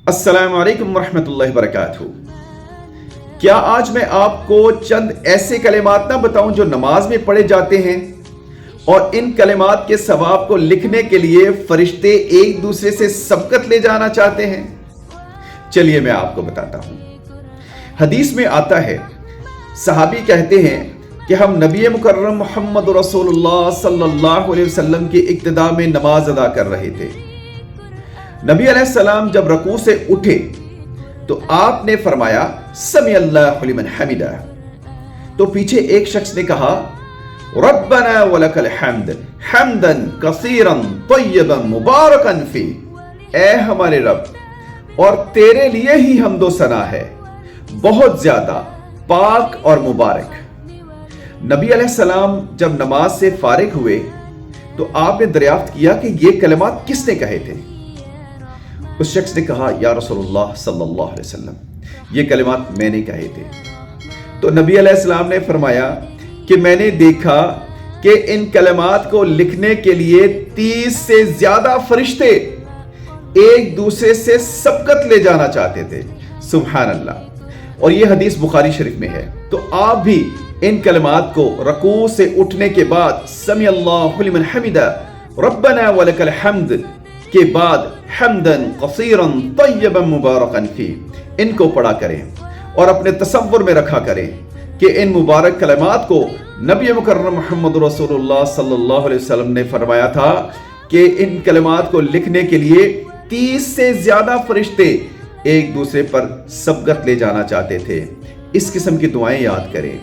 अस्सलाम वालेकुम रहमतुल्लाहि वबरकातुहू। क्या आज मैं आपको चंद ऐसे कलिमात ना बताऊं जो नमाज में पढ़े जाते हैं और इन कलिमात के सवाब को लिखने के लिए फरिश्ते एक दूसरे से सबकत ले जाना चाहते हैं। चलिए मैं आपको बताता हूं। हदीस में आता है, सहाबी कहते हैं कि हम नबी मुकर्रम मोहम्मद रसूलुल्लाह सल्लल्लाहु अलैहि वसल्लम की इक्तिदा में नमाज अदा कर रहे थे। नबी अलैहिस्सलाम जब रकू से उठे तो आपने फरमाया समी अल्लाहु लिमन हमिदा। तो पीछे एक शख्स ने कहा रब्बना वलकल हम्द हम्दन कसीरन तय्यबन मुबारकन फी। ऐ हमारे रब, और तेरे लिए ही हम्दो सना है, बहुत ज्यादा पाक और मुबारक। नबी अलैहिस्सलाम जब नमाज से फारिग हुए तो आपने दरियाफ्त किया कि ये कलिमात किसने कहे थे। उस शख्स ने कहा, या रसूलुल्लाह सल्लल्लाहु अलैहि वसल्लम, ये कलिमात मैंने कहे थे। तो नबी अलैहिस्सलाम ने फरमाया कि मैंने देखा कि इन कलिमात को लिखने के लिए 30 से ज्यादा फरिश्ते एक दूसरे से सबकत ले जाना चाहते थे। सुभान अल्लाह। और ये हदीस बुखारी शरीफ में है। तो आप भी इन कलिमात को रकू से उठने के बाद समी अल्लाहु लिमन हमिदा रब्बना वलकल हम्द के बाद हम्दन कसीरन तय्यबन मुबारकन फी, इनको पढ़ा करें और अपने तसव्वुर में रखा करें कि इन मुबारक कलिमात को नबी मुकर्रम मोहम्मद रसूलुल्लाह सल्लल्लाहु अलैहि वसल्लम ने फरमाया था कि इन कलिमात को लिखने के लिए 30 से ज्यादा फरिश्ते एक दूसरे पर सबकत ले जाना चाहते थे। इस किस्म की दुआएं याद करें।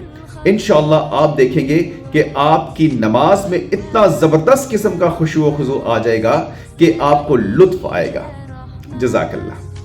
इंशाअल्लाह आप देखेंगे कि आपकी नमाज में इतना जबरदस्त किस्म का खुशू व खुजू आ जाएगा कि आपको लुत्फ आएगा। जज़ाकल्लाह।